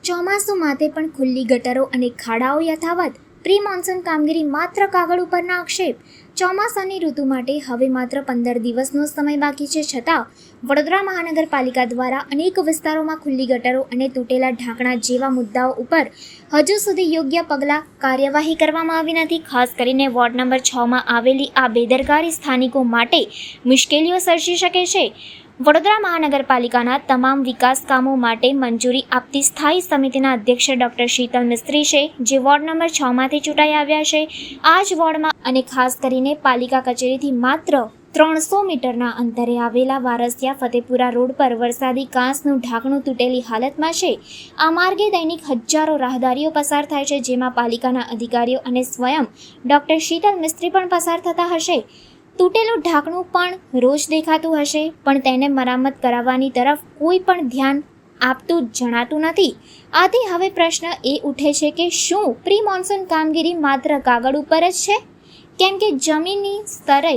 ચોમાસું માથે પણ ખુલ્લી ગટરો અને ખાડાઓ યથાવત. પ્રી મોન્સૂન કામગીરી માત્ર કાગળ ઉપરના આક્ષેપ. ચોમાસાની ઋતુ માટે હવે માત્ર 15 દિવસનો સમય બાકી છે, છતાં વડોદરા મહાનગરપાલિકા દ્વારા અનેક વિસ્તારોમાં ખુલ્લી ગટરો અને તૂટેલા ઢાંકણા જેવા મુદ્દાઓ ઉપર હજુ સુધી યોગ્ય પગલાં કાર્યવાહી કરવામાં આવી નથી. ખાસ કરીને વોર્ડ નંબર 6માં આવેલી આ બેદરકારી સ્થાનિકો માટે મુશ્કેલીઓ સર્જી શકે છે. વડોદરા મહાનગરપાલિકાના તમામ વિકાસ કામો માટે મંજૂરી આપતી સ્થાયી સમિતિના અધ્યક્ષ ડૉક્ટર શીતલ મિસ્ત્રી છે, જે વોર્ડ નંબર 6માંથી ચૂંટાઈ આવ્યા છે. આ જ વોર્ડમાં અને ખાસ કરીને પાલિકા કચેરીથી માત્ર 300 મીટરના અંતરે આવેલા વારસિયા ફતેપુરા રોડ પર વરસાદી કાંસનું ઢાંકણું તૂટેલી હાલતમાં છે. આ માર્ગે દૈનિક હજારો રાહદારીઓ પસાર થાય છે, જેમાં પાલિકાના અધિકારીઓ અને સ્વયં ડૉક્ટર શીતલ મિસ્ત્રી પણ પસાર થતા હશે. તૂટેલું ઢાંકણું પણ રોજ દેખાતું હશે, પણ તેને મરામત કરાવવાની તરફ કોઈ પણ ધ્યાન આપતું જણાતું નથી. આથી હવે પ્રશ્ન એ ઉઠે છે કે શું પ્રી મોન્સૂન કામગીરી માત્ર કાગળ ઉપર જ છે? કેમ કે જમીનની સ્તરે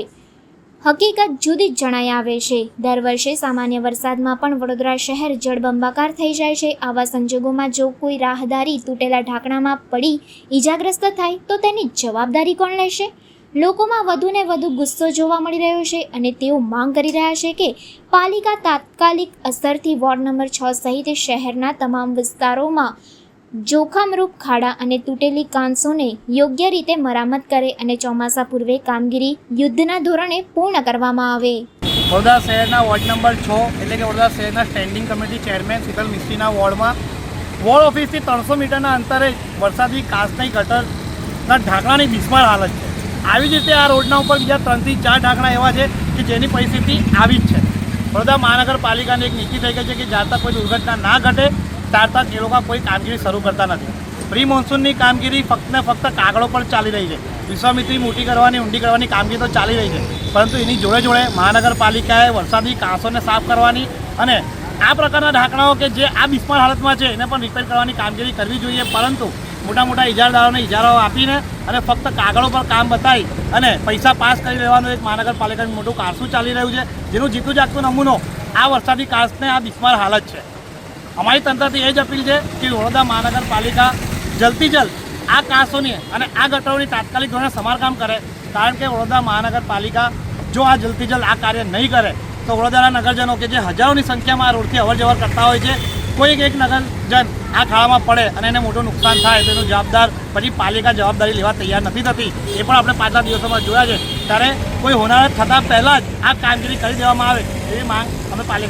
હકીકત જુદી જ જણાઈ આવે છે. દર વર્ષે સામાન્ય વરસાદમાં પણ વડોદરા શહેર જળબંબાકાર થઈ જાય છે. આવા સંજોગોમાં જો કોઈ રાહદારી તૂટેલા ઢાંકણામાં પડી ઈજાગ્રસ્ત થાય તો તેની જવાબદારી કોણ લેશે? લોકોમાં વધુને વધુ ગુસ્સો જોવા મળી રહ્યો છે અને તેઓ માંગ કરી રહ્યા છે કે પાલિકા તાત્કાલિક અસરથી વોર્ડ નંબર 6 સહિત શહેરના તમામ વિસ્તારોમાં જોખમરૂપ ખાડા અને તૂટેલી કાંસોને યોગ્ય રીતે મરામત કરે અને ચોમાસા પૂર્વે કામગીરી યુદ્ધના ધોરણે પૂર્ણ કરવામાં આવે. વડોદરા શહેરના વોર્ડ નંબર 6 એટલે કે વડોદરા શહેરના સ્ટેન્ડિંગ કમિટી ચેરમેન શીતલ મિસ્ત્રીના વોર્ડમાં વોર્ડ ઓફિસથી 300 મીટરના અંતરે વરસાદી કાંસની ગટરના ઢાંકણાની બિસ્માર હાલત છે. આવી જ રીતે આ રોડના ઉપર બીજા 3 થી 4 ઢાંકણા એવા છે કે જેની પરિસ્થિતિ આવી જ છે. વડોદરા મહાનગરપાલિકાની એક નીતિ થઈ ગઈ છે કે જ્યાં તક કોઈ દુર્ઘટના ના ઘટે ત્યાર તક એ લોકો કોઈ કામગીરી શરૂ કરતા નથી. પ્રી મોન્સૂનની કામગીરી ફક્ત ને ફક્ત કાગળો પર ચાલી રહી છે. વિશ્વામિત્રી મોટી કરવાની ઊંડી કરવાની કામગીરી તો ચાલી રહી છે, પરંતુ એની જોડે જોડે મહાનગરપાલિકાએ વરસાદી કાંસોને સાફ કરવાની અને આ પ્રકારના ઢાંકણાઓ કે જે આ બિસ્માર હાલતમાં છે એને પણ રિપેર કરવાની કામગીરી કરવી જોઈએ. પરંતુ મોટા ઇજારદારોને ઇજારો આપીને અને ફક્ત કાગળો પર કામ બતાવી અને પૈસા પાસ કરી લેવાનું એક મહાનગરપાલિકાનું મોટું કારસું ચાલી રહ્યું છે, જેનું જીતું જાગતું નમૂનો આ વરસાદી કાંસને આ બિસ્માર હાલત છે. અમારી તંત્રથી એ જ અપીલ છે કે વડોદરા મહાનગરપાલિકા જલ્દથી જલ્દ આ કાંસોની અને આ ગટરોની તાત્કાલિક ધોરણે સમારકામ કરે, કારણ કે વડોદરા મહાનગરપાલિકા જો આ જલ્દથી જલ્દ આ કાર્ય નહીં કરે તો વડોદરા નગરજનો કે જે હજારોની સંખ્યામાં આ રોડથી અવરજવર કરતા હોય છે, કોઈ એક નગરજન આ ખાડામાં પડે અને એને મોટું નુકસાન થાય તો એનું જવાબદાર પછી પાલિકા જવાબદારી લેવા તૈયાર નથી થતી. એ પણ આપણે પાછલા દિવસોમાં જોયા છે. ત્યારે કોઈ હોનારત થતાં પહેલાં જ આ કામગીરી કરી દેવામાં આવે એવી માંગ અમે પાલિકા